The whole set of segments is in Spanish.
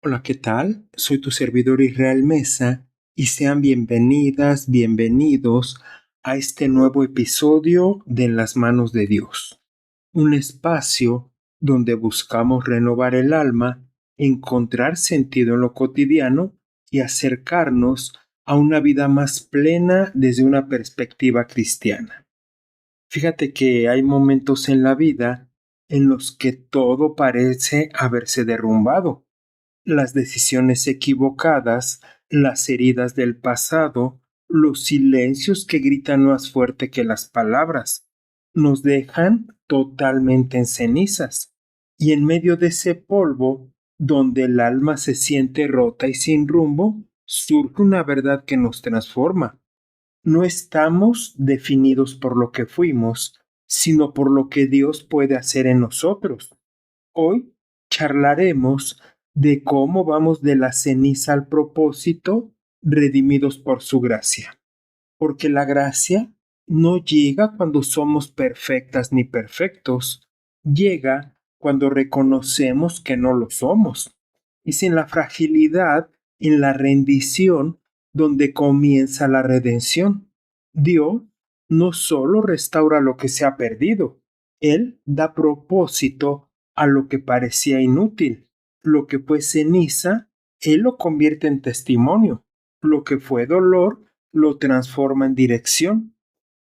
Hola, ¿qué tal? Soy tu servidor Israel Mesa y sean bienvenidas, bienvenidos a este nuevo episodio de En las manos de Dios, un espacio donde buscamos renovar el alma, encontrar sentido en lo cotidiano y acercarnos a una vida más plena desde una perspectiva cristiana. Fíjate que hay momentos en la vida en los que todo parece haberse derrumbado. Las decisiones equivocadas, las heridas del pasado, los silencios que gritan más fuerte que las palabras, nos dejan totalmente en cenizas. Y en medio de ese polvo, donde el alma se siente rota y sin rumbo, surge una verdad que nos transforma. No estamos definidos por lo que fuimos, sino por lo que Dios puede hacer en nosotros. Hoy charlaremos de cómo vamos de la ceniza al propósito, redimidos por su gracia. Porque la gracia no llega cuando somos perfectas ni perfectos, llega cuando reconocemos que no lo somos. Es en la fragilidad, en la rendición, donde comienza la redención. Dios no solo restaura lo que se ha perdido, Él da propósito a lo que parecía inútil. Lo que fue ceniza, Él lo convierte en testimonio. Lo que fue dolor, lo transforma en dirección.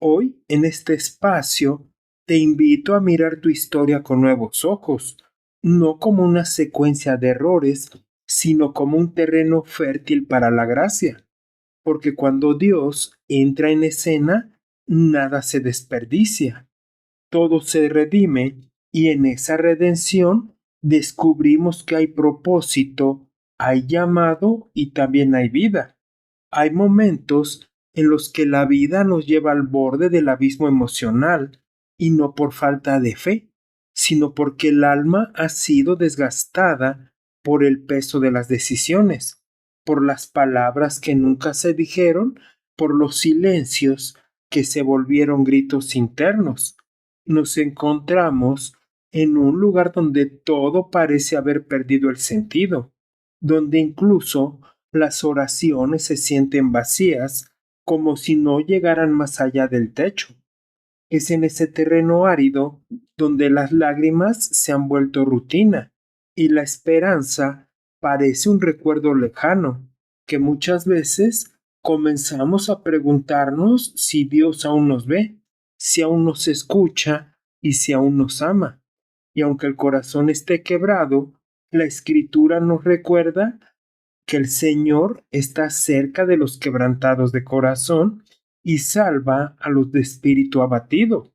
Hoy, en este espacio, te invito a mirar tu historia con nuevos ojos, no como una secuencia de errores, sino como un terreno fértil para la gracia. Porque cuando Dios entra en escena, nada se desperdicia, todo se redime y en esa redención descubrimos que hay propósito, hay llamado y también hay vida. Hay momentos en los que la vida nos lleva al borde del abismo emocional, y no por falta de fe, sino porque el alma ha sido desgastada por el peso de las decisiones, por las palabras que nunca se dijeron, por los silencios que se volvieron gritos internos. Nos encontramos en un lugar donde todo parece haber perdido el sentido, donde incluso las oraciones se sienten vacías, como si no llegaran más allá del techo. Es en ese terreno árido donde las lágrimas se han vuelto rutina y la esperanza parece un recuerdo lejano, que muchas veces comenzamos a preguntarnos si Dios aún nos ve, si aún nos escucha y si aún nos ama. Y aunque el corazón esté quebrado, la escritura nos recuerda que el Señor está cerca de los quebrantados de corazón y salva a los de espíritu abatido.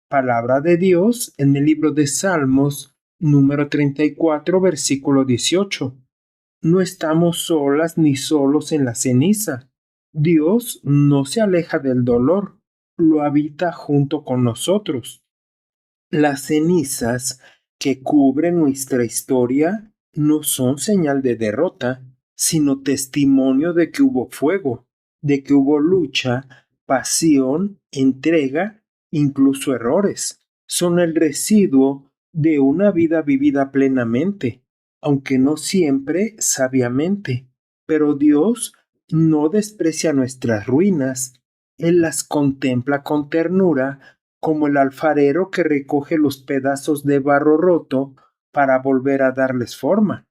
Palabra de Dios en el libro de Salmos, número 34, versículo 18. No estamos solas ni solos en la ceniza. Dios no se aleja del dolor, lo habita junto con nosotros. Las cenizas que cubren nuestra historia no son señal de derrota, sino testimonio de que hubo fuego, de que hubo lucha, pasión, entrega, incluso errores. Son el residuo de una vida vivida plenamente, aunque no siempre sabiamente. Pero Dios no desprecia nuestras ruinas, Él las contempla con ternura como el alfarero que recoge los pedazos de barro roto para volver a darles forma.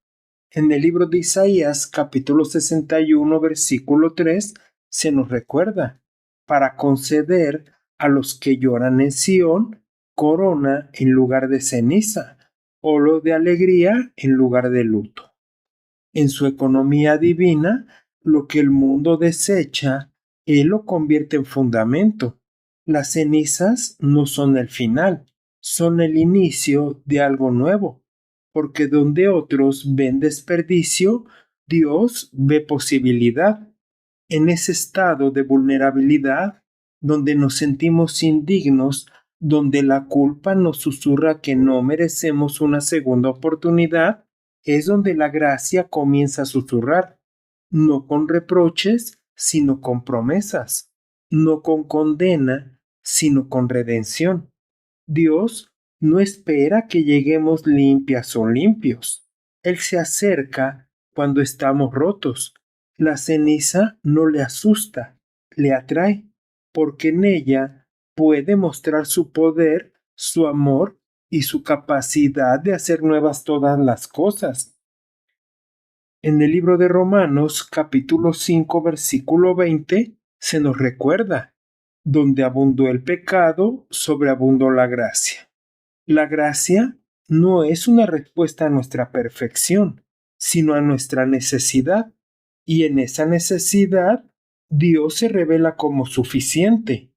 En el libro de Isaías, capítulo 61, versículo 3, se nos recuerda, para conceder a los que lloran en Sión corona en lugar de ceniza, olo de alegría en lugar de luto. En su economía divina, lo que el mundo desecha, Él lo convierte en fundamento. Las cenizas no son el final, son el inicio de algo nuevo, porque donde otros ven desperdicio, Dios ve posibilidad. En ese estado de vulnerabilidad, donde nos sentimos indignos, donde la culpa nos susurra que no merecemos una segunda oportunidad, es donde la gracia comienza a susurrar, no con reproches, sino con promesas, no con condena, sino con redención. Dios no espera que lleguemos limpias o limpios. Él se acerca cuando estamos rotos. La ceniza no le asusta, le atrae, porque en ella puede mostrar su poder, su amor y su capacidad de hacer nuevas todas las cosas. En el libro de Romanos, capítulo 5, versículo 20, se nos recuerda: donde abundó el pecado, sobreabundó la gracia. La gracia no es una respuesta a nuestra perfección, sino a nuestra necesidad. Y en esa necesidad, Dios se revela como suficiente.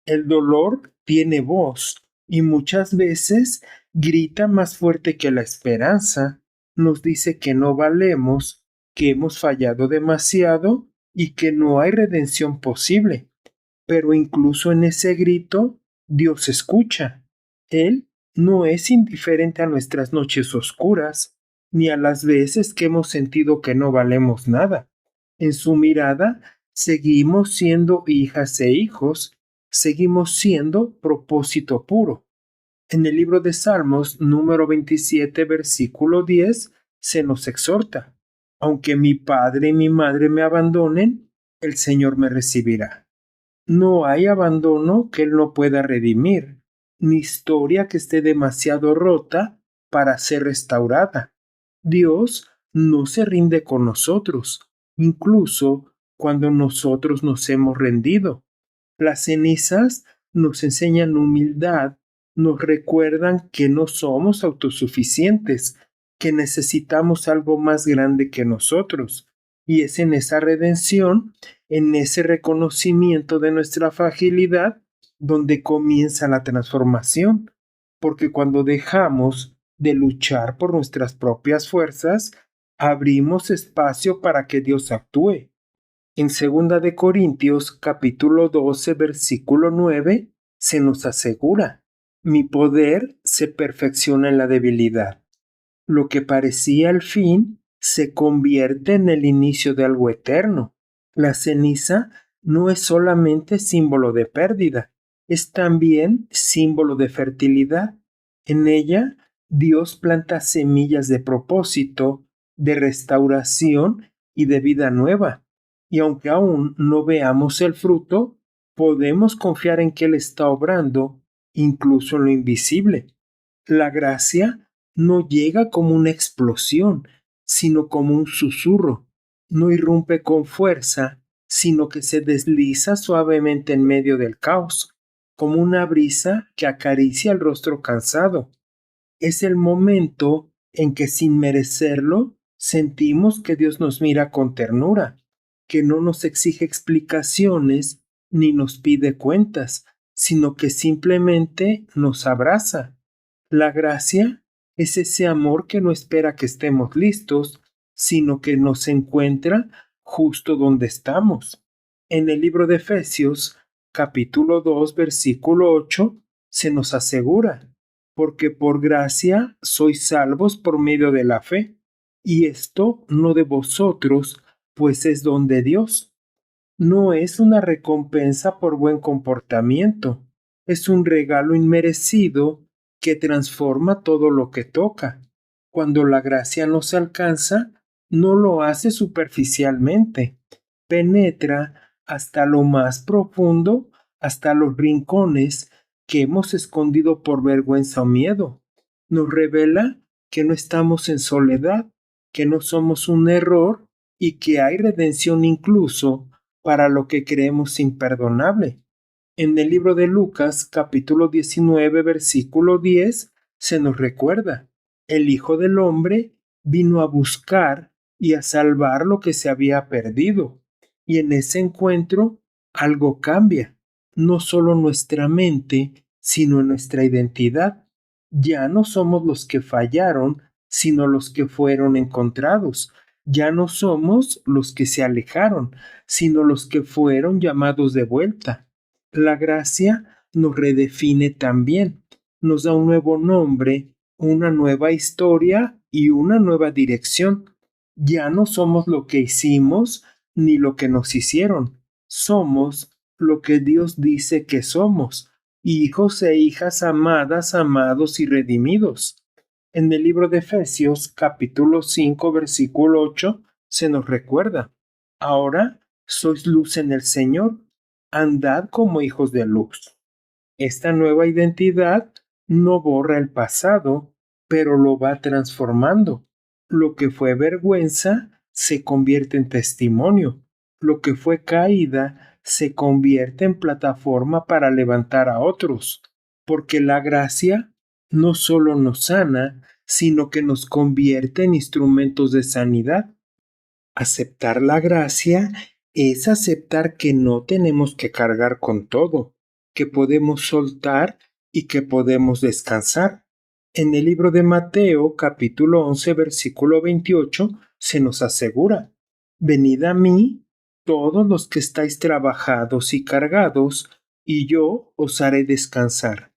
El dolor tiene voz y muchas veces grita más fuerte que la esperanza. Nos dice que no valemos, que hemos fallado demasiado y que no hay redención posible. Pero incluso en ese grito, Dios escucha. Él no es indiferente a nuestras noches oscuras, ni a las veces que hemos sentido que no valemos nada. En su mirada, seguimos siendo hijas e hijos, seguimos siendo propósito puro. En el libro de Salmos, número 27, versículo 10, se nos exhorta: aunque mi padre y mi madre me abandonen, el Señor me recibirá. No hay abandono que Él no pueda redimir, ni historia que esté demasiado rota para ser restaurada. Dios no se rinde con nosotros, incluso cuando nosotros nos hemos rendido. Las cenizas nos enseñan humildad, nos recuerdan que no somos autosuficientes, que necesitamos algo más grande que nosotros. Y es en esa redención, en ese reconocimiento de nuestra fragilidad, donde comienza la transformación. Porque cuando dejamos de luchar por nuestras propias fuerzas, abrimos espacio para que Dios actúe. En 2 de Corintios, capítulo 12, versículo 9, se nos asegura: mi poder se perfecciona en la debilidad. Lo que parecía el fin se convierte en el inicio de algo eterno. La ceniza no es solamente símbolo de pérdida, es también símbolo de fertilidad. En ella, Dios planta semillas de propósito, de restauración y de vida nueva. Y aunque aún no veamos el fruto, podemos confiar en que Él está obrando, incluso en lo invisible. La gracia no llega como una explosión, sino como un susurro. No irrumpe con fuerza, sino que se desliza suavemente en medio del caos, como una brisa que acaricia el rostro cansado. Es el momento en que, sin merecerlo, sentimos que Dios nos mira con ternura, que no nos exige explicaciones ni nos pide cuentas, sino que simplemente nos abraza. La gracia es ese amor que no espera que estemos listos, sino que nos encuentra justo donde estamos. En el libro de Efesios, capítulo 2, versículo 8, se nos asegura: porque por gracia sois salvos por medio de la fe, y esto no de vosotros, pues es don de Dios. No es una recompensa por buen comportamiento, es un regalo inmerecido que transforma todo lo que toca. Cuando la gracia nos alcanza, no lo hace superficialmente, penetra hasta lo más profundo, hasta los rincones que hemos escondido por vergüenza o miedo. Nos revela que no estamos en soledad, que no somos un error y que hay redención incluso para lo que creemos imperdonable. En el libro de Lucas, capítulo 19, versículo 10, se nos recuerda: el Hijo del Hombre vino a buscar y a salvar lo que se había perdido. Y en ese encuentro algo cambia, no solo nuestra mente, sino nuestra identidad. Ya no somos los que fallaron, sino los que fueron encontrados. Ya no somos los que se alejaron, sino los que fueron llamados de vuelta. La gracia nos redefine también, nos da un nuevo nombre, una nueva historia y una nueva dirección. Ya no somos lo que hicimos ni lo que nos hicieron. Somos lo que Dios dice que somos: hijos e hijas amadas, amados y redimidos. En el libro de Efesios, capítulo 5, versículo 8, se nos recuerda: ahora sois luz en el Señor, andad como hijos de luz. Esta nueva identidad no borra el pasado, pero lo va transformando. Lo que fue vergüenza se convierte en testimonio. Lo que fue caída se convierte en plataforma para levantar a otros, porque la gracia no solo nos sana, sino que nos convierte en instrumentos de sanidad. Aceptar la gracia es aceptar que no tenemos que cargar con todo, que podemos soltar y que podemos descansar. En el libro de Mateo, capítulo 11, versículo 28, se nos asegura: venid a mí, todos los que estáis trabajados y cargados, y yo os haré descansar.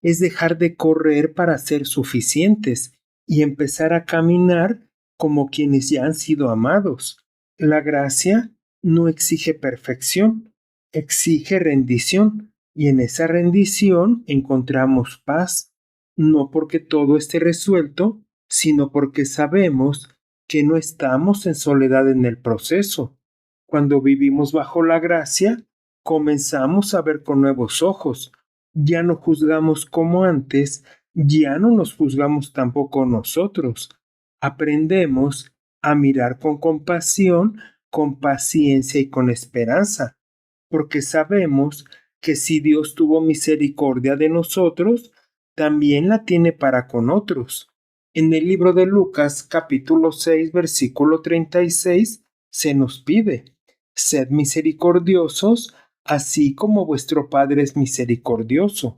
Es dejar de correr para ser suficientes y empezar a caminar como quienes ya han sido amados. La gracia no exige perfección, exige rendición, y en esa rendición encontramos paz, no porque todo esté resuelto, sino porque sabemos que no estamos en soledad en el proceso. Cuando vivimos bajo la gracia, comenzamos a ver con nuevos ojos. Ya no juzgamos como antes, ya no nos juzgamos tampoco nosotros. Aprendemos a mirar con compasión, con paciencia y con esperanza, porque sabemos que si Dios tuvo misericordia de nosotros, también la tiene para con otros. En el libro de Lucas, capítulo 6, versículo 36, se nos pide: sed misericordiosos, así como vuestro Padre es misericordioso.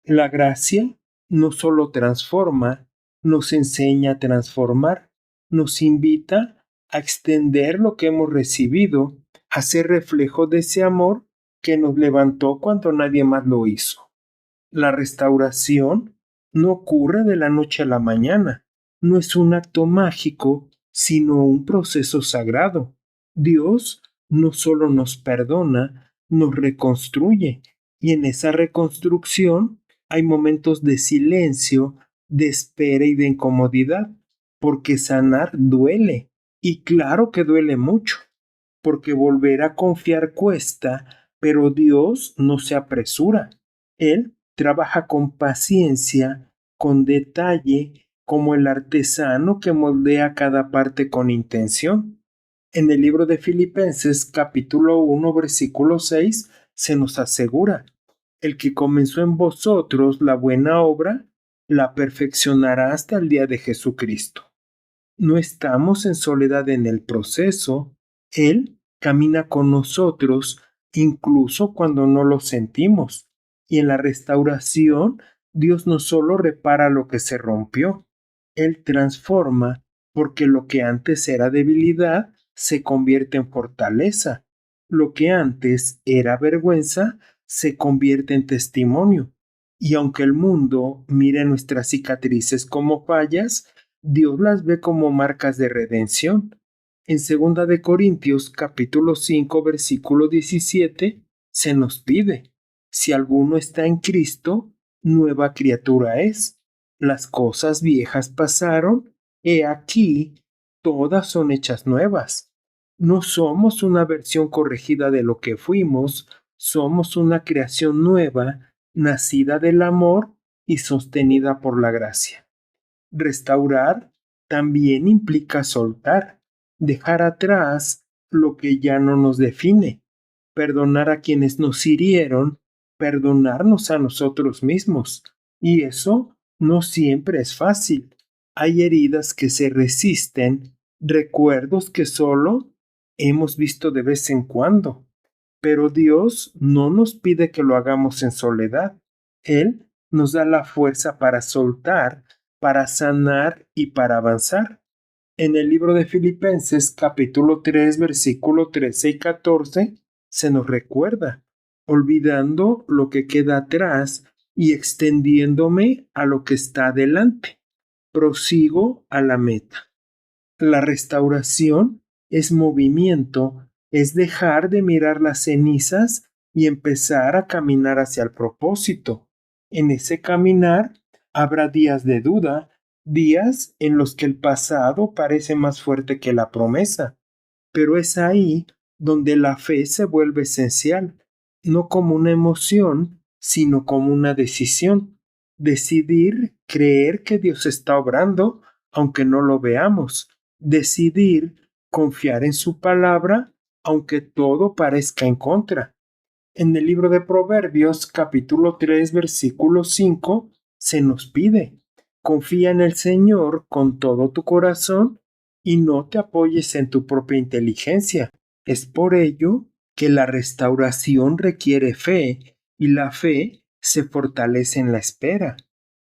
La gracia no solo transforma, nos enseña a transformar, nos invita a extender lo que hemos recibido, a ser reflejo de ese amor que nos levantó cuando nadie más lo hizo. La restauración no ocurre de la noche a la mañana, no es un acto mágico, sino un proceso sagrado. Dios no solo nos perdona, nos reconstruye, y en esa reconstrucción hay momentos de silencio, de espera y de incomodidad, porque sanar duele, y claro que duele mucho, porque volver a confiar cuesta, pero Dios no se apresura. Él trabaja con paciencia, con detalle, como el artesano que moldea cada parte con intención. En el libro de Filipenses, capítulo 1, versículo 6, se nos asegura: el que comenzó en vosotros la buena obra, la perfeccionará hasta el día de Jesucristo. No estamos en soledad en el proceso. Él camina con nosotros incluso cuando no lo sentimos. Y en la restauración, Dios no solo repara lo que se rompió, Él transforma, porque lo que antes era debilidad se convierte en fortaleza. Lo que antes era vergüenza se convierte en testimonio. Y aunque el mundo mire nuestras cicatrices como fallas, Dios las ve como marcas de redención. En 2 de Corintios capítulo 5 versículo 17 se nos pide: si alguno está en Cristo, nueva criatura es. Las cosas viejas pasaron, he aquí, todas son hechas nuevas. No somos una versión corregida de lo que fuimos, somos una creación nueva, nacida del amor y sostenida por la gracia. Restaurar también implica soltar, dejar atrás lo que ya no nos define, perdonar a quienes nos hirieron, perdonarnos a nosotros mismos. Y eso no siempre es fácil. Hay heridas que se resisten, recuerdos que solo hemos visto de vez en cuando. Pero Dios no nos pide que lo hagamos en soledad. Él nos da la fuerza para soltar, para sanar y para avanzar. En el libro de Filipenses, capítulo 3, versículo 13 y 14, se nos recuerda: olvidando lo que queda atrás y extendiéndome a lo que está adelante, prosigo a la meta. La restauración es movimiento, es dejar de mirar las cenizas y empezar a caminar hacia el propósito. En ese caminar habrá días de duda, días en los que el pasado parece más fuerte que la promesa, pero es ahí donde la fe se vuelve esencial, no como una emoción, sino como una decisión. Decidir creer que Dios está obrando, aunque no lo veamos. Decidir confiar en su palabra, aunque todo parezca en contra. En el libro de Proverbios, capítulo 3, versículo 5, se nos pide: confía en el Señor con todo tu corazón y no te apoyes en tu propia inteligencia. Es por ello que la restauración requiere fe y la fe se fortalece en la espera.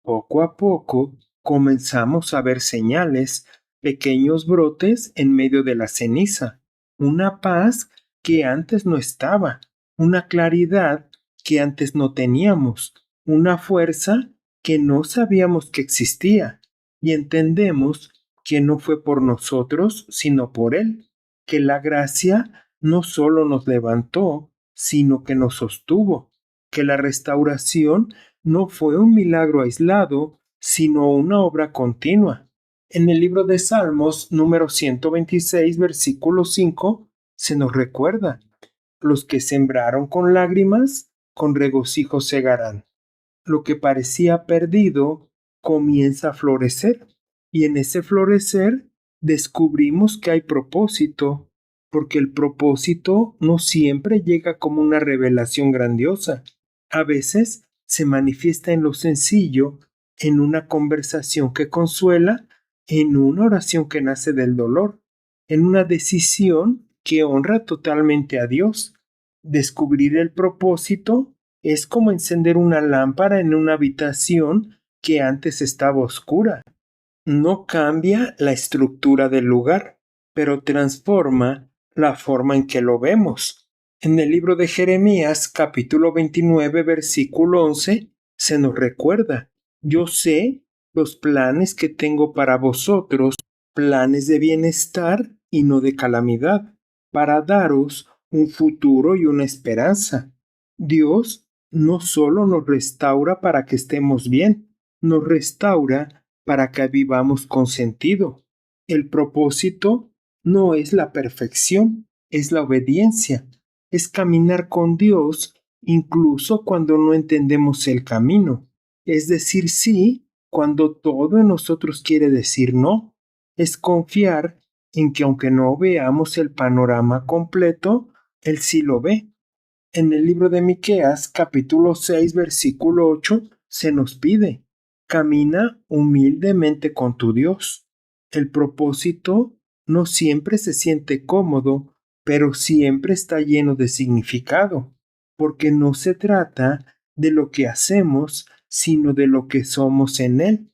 Poco a poco comenzamos a ver señales, pequeños brotes en medio de la ceniza, una paz que antes no estaba, una claridad que antes no teníamos, una fuerza que no sabíamos que existía, y entendemos que no fue por nosotros, sino por Él, que la gracia no solo nos levantó, sino que nos sostuvo, que la restauración no fue un milagro aislado, sino una obra continua. En el libro de Salmos, número 126, versículo 5, se nos recuerda: los que sembraron con lágrimas, con regocijo segarán. Lo que parecía perdido comienza a florecer, y en ese florecer descubrimos que hay propósito, porque el propósito no siempre llega como una revelación grandiosa. A veces se manifiesta en lo sencillo, en una conversación que consuela, en una oración que nace del dolor, en una decisión que honra totalmente a Dios. Descubrir el propósito es como encender una lámpara en una habitación que antes estaba oscura. No cambia la estructura del lugar, pero transforma la forma en que lo vemos. En el libro de Jeremías, capítulo 29, versículo 11, se nos recuerda: yo sé los planes que tengo para vosotros, planes de bienestar y no de calamidad, para daros un futuro y una esperanza. Dios no solo nos restaura para que estemos bien, nos restaura para que vivamos con sentido. El propósito no es la perfección, es la obediencia, es caminar con Dios incluso cuando no entendemos el camino, es decir sí cuando todo en nosotros quiere decir no, es confiar en que aunque no veamos el panorama completo, Él sí lo ve. En el libro de Miqueas, capítulo 6, versículo 8, se nos pide: camina humildemente con tu Dios. El propósito no siempre se siente cómodo, pero siempre está lleno de significado, porque no se trata de lo que hacemos, sino de lo que somos en Él.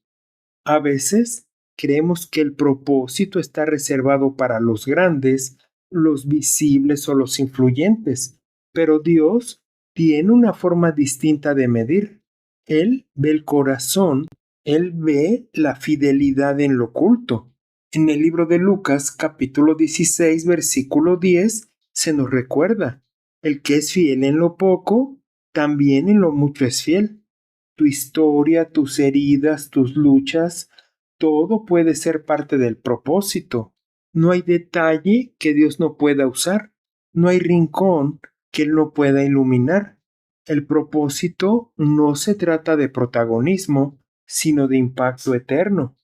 A veces creemos que el propósito está reservado para los grandes, los visibles o los influyentes, pero Dios tiene una forma distinta de medir. Él ve el corazón, Él ve la fidelidad en lo oculto. En el libro de Lucas, capítulo 16, versículo 10, se nos recuerda: el que es fiel en lo poco, también en lo mucho es fiel. Tu historia, tus heridas, tus luchas, todo puede ser parte del propósito. No hay detalle que Dios no pueda usar. No hay rincón que Él no pueda iluminar. El propósito no se trata de protagonismo, sino de impacto eterno.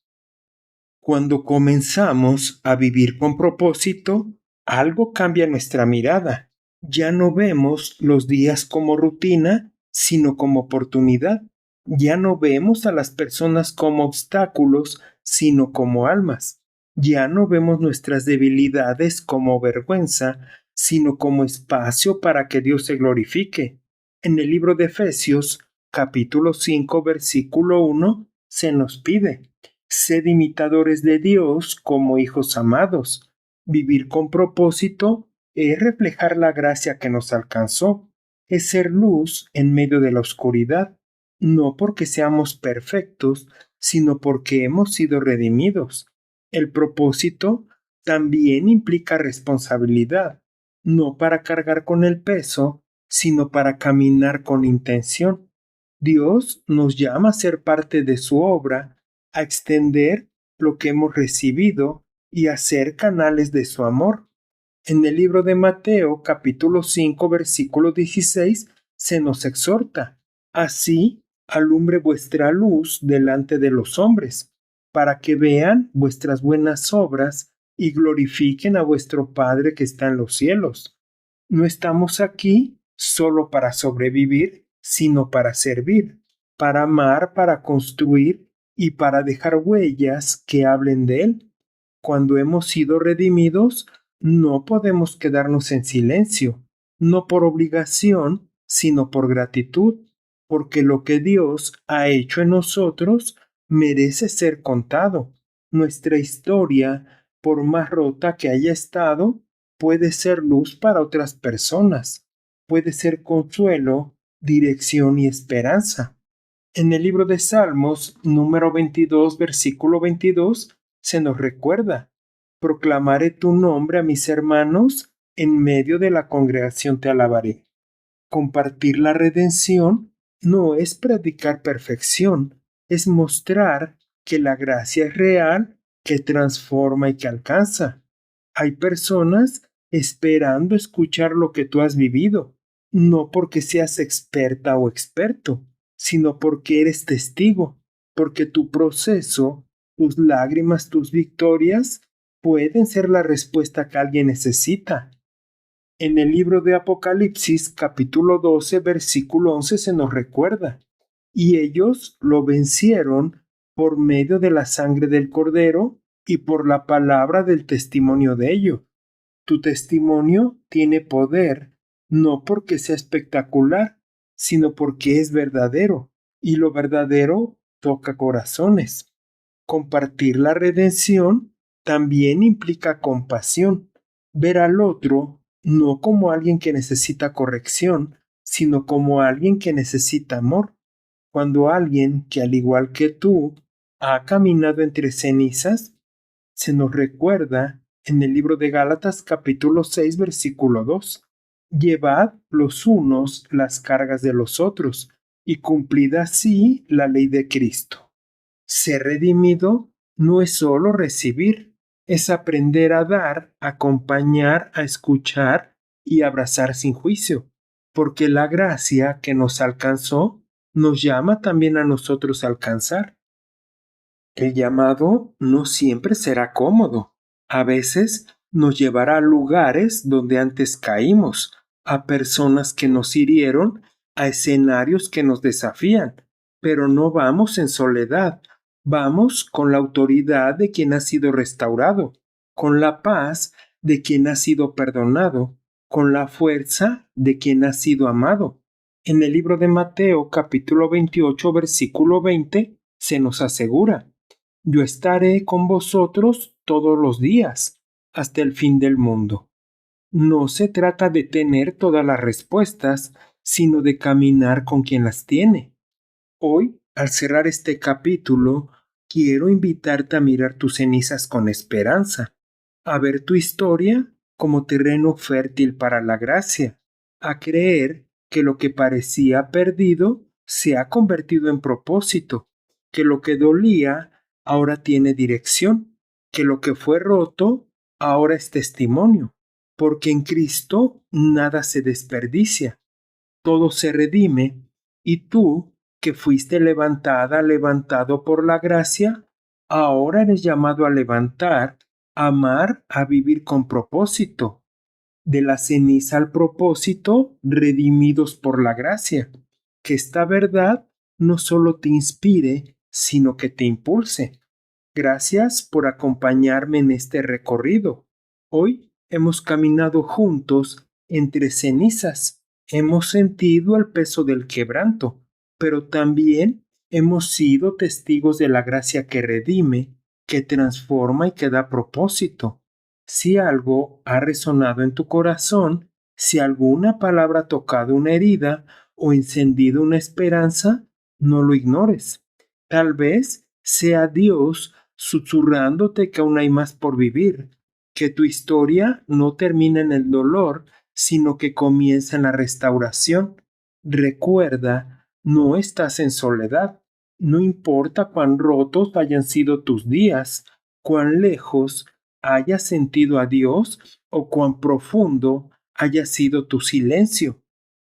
Cuando comenzamos a vivir con propósito, algo cambia nuestra mirada. Ya no vemos los días como rutina, sino como oportunidad. Ya no vemos a las personas como obstáculos, sino como almas. Ya no vemos nuestras debilidades como vergüenza, sino como espacio para que Dios se glorifique. En el libro de Efesios, capítulo 5, versículo 1, se nos pide: sed imitadores de Dios como hijos amados. Vivir con propósito es reflejar la gracia que nos alcanzó, es ser luz en medio de la oscuridad, no porque seamos perfectos, sino porque hemos sido redimidos. El propósito también implica responsabilidad, no para cargar con el peso, sino para caminar con intención. Dios nos llama a ser parte de su obra, a extender lo que hemos recibido y a ser canales de su amor. En el libro de Mateo, capítulo 5, versículo 16, se nos exhorta: así alumbre vuestra luz delante de los hombres, para que vean vuestras buenas obras y glorifiquen a vuestro Padre que está en los cielos. No estamos aquí solo para sobrevivir, sino para servir, para amar, para construir y para dejar huellas que hablen de Él. Cuando hemos sido redimidos, no podemos quedarnos en silencio, no por obligación, sino por gratitud, porque lo que Dios ha hecho en nosotros merece ser contado. Nuestra historia, por más rota que haya estado, puede ser luz para otras personas, puede ser consuelo, dirección y esperanza. En el libro de Salmos, número 22, versículo 22, se nos recuerda: proclamaré tu nombre a mis hermanos, en medio de la congregación te alabaré. Compartir la redención no es predicar perfección, es mostrar que la gracia es real, que transforma y que alcanza. Hay personas esperando escuchar lo que tú has vivido, no porque seas experta o experto, sino porque eres testigo, porque tu proceso, tus lágrimas, tus victorias pueden ser la respuesta que alguien necesita. En el libro de Apocalipsis, capítulo 12, versículo 11, se nos recuerda: y ellos lo vencieron por medio de la sangre del Cordero y por la palabra del testimonio de ellos. Tu testimonio tiene poder, no porque sea espectacular, sino porque es verdadero, y lo verdadero toca corazones. Compartir la redención también implica compasión, ver al otro no como alguien que necesita corrección, sino como alguien que necesita amor. Cuando alguien que, al igual que tú, ha caminado entre cenizas, se nos recuerda en el libro de Gálatas capítulo 6, versículo 2: llevad los unos las cargas de los otros y cumplid así la ley de Cristo. Ser redimido no es solo recibir, es aprender a dar, acompañar, a escuchar y abrazar sin juicio, porque la gracia que nos alcanzó nos llama también a nosotros a alcanzar. El llamado no siempre será cómodo. A veces nos llevará a lugares donde antes caímos, a personas que nos hirieron, a escenarios que nos desafían. Pero no vamos en soledad, vamos con la autoridad de quien ha sido restaurado, con la paz de quien ha sido perdonado, con la fuerza de quien ha sido amado. En el libro de Mateo capítulo 28, versículo 20, se nos asegura: yo estaré con vosotros todos los días, hasta el fin del mundo. No se trata de tener todas las respuestas, sino de caminar con quien las tiene. Hoy, al cerrar este capítulo, quiero invitarte a mirar tus cenizas con esperanza, a ver tu historia como terreno fértil para la gracia, a creer que lo que parecía perdido se ha convertido en propósito, que lo que dolía ahora tiene dirección, que lo que fue roto ahora es testimonio, porque en Cristo nada se desperdicia, todo se redime, y tú, que fuiste levantada, levantado por la gracia, ahora eres llamado a levantar, a amar, a vivir con propósito. De la ceniza al propósito, redimidos por la gracia. Que esta verdad no solo te inspire, sino que te impulse. Gracias por acompañarme en este recorrido. Hoy hemos caminado juntos entre cenizas. Hemos sentido el peso del quebranto, pero también hemos sido testigos de la gracia que redime, que transforma y que da propósito. Si algo ha resonado en tu corazón, si alguna palabra ha tocado una herida o encendido una esperanza, no lo ignores. Tal vez sea Dios susurrándote que aún hay más por vivir, que tu historia no termina en el dolor, sino que comienza en la restauración. Recuerda, no estás en soledad. No importa cuán rotos hayan sido tus días, cuán lejos hayas sentido a Dios o cuán profundo haya sido tu silencio.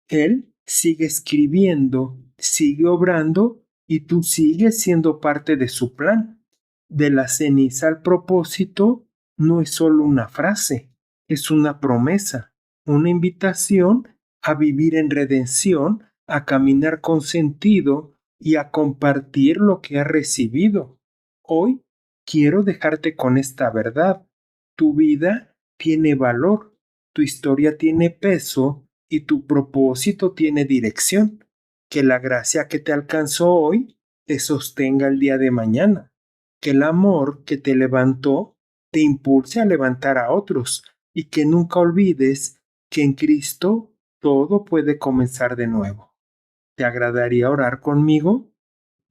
Él sigue escribiendo, sigue obrando y tú sigues siendo parte de su plan. De la ceniza al propósito no es solo una frase, es una promesa, una invitación a vivir en redención, a caminar con sentido y a compartir lo que has recibido. Hoy quiero dejarte con esta verdad. Tu vida tiene valor, tu historia tiene peso y tu propósito tiene dirección. Que la gracia que te alcanzó hoy te sostenga el día de mañana. Que el amor que te levantó te impulse a levantar a otros y que nunca olvides que en Cristo todo puede comenzar de nuevo. ¿Te agradaría orar conmigo?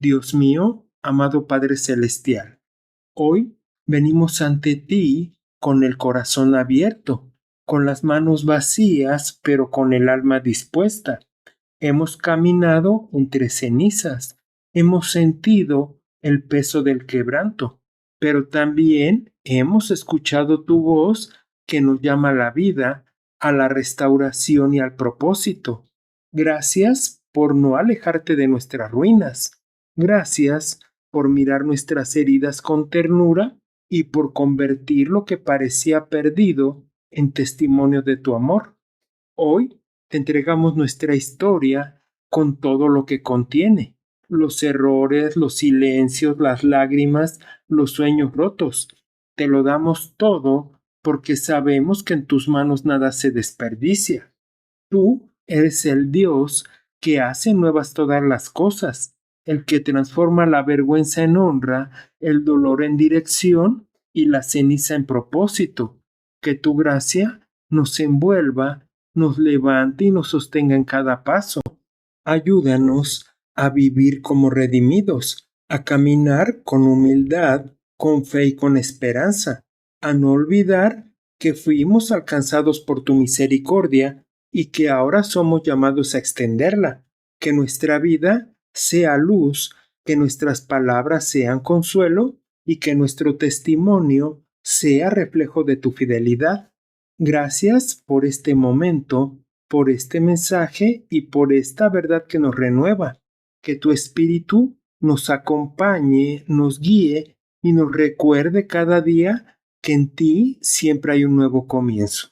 Dios mío, amado Padre Celestial, hoy venimos ante ti con el corazón abierto, con las manos vacías, pero con el alma dispuesta. Hemos caminado entre cenizas, hemos sentido el peso del quebranto, pero también hemos escuchado tu voz que nos llama a la vida, a la restauración y al propósito. Gracias por no alejarte de nuestras ruinas. Gracias por mirar nuestras heridas con ternura y por convertir lo que parecía perdido en testimonio de tu amor. Hoy te entregamos nuestra historia con todo lo que contiene, los errores, los silencios, las lágrimas, los sueños rotos. Te lo damos todo porque sabemos que en tus manos nada se desperdicia. Tú eres el Dios que hace nuevas todas las cosas, el que transforma la vergüenza en honra, el dolor en dirección y la ceniza en propósito. Que tu gracia nos envuelva, nos levante y nos sostenga en cada paso. Ayúdanos a vivir como redimidos, a caminar con humildad, con fe y con esperanza, a no olvidar que fuimos alcanzados por tu misericordia y que ahora somos llamados a extenderla, que nuestra vida sea luz, que nuestras palabras sean consuelo y que nuestro testimonio sea reflejo de tu fidelidad. Gracias por este momento, por este mensaje y por esta verdad que nos renueva. Que tu Espíritu nos acompañe, nos guíe y nos recuerde cada día que en ti siempre hay un nuevo comienzo.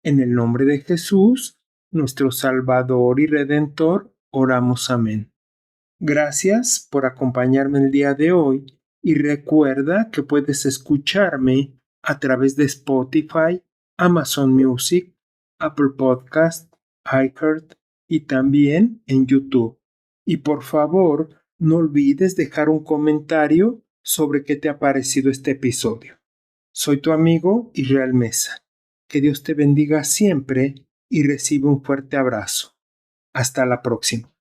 En el nombre de Jesús, nuestro Salvador y Redentor, oramos amén. Gracias por acompañarme el día de hoy y recuerda que puedes escucharme a través de Spotify, Amazon Music, Apple Podcast, iHeart y también en YouTube. Y por favor, no olvides dejar un comentario sobre qué te ha parecido este episodio. Soy tu amigo Israel Mesa. Que Dios te bendiga siempre y recibe un fuerte abrazo. Hasta la próxima.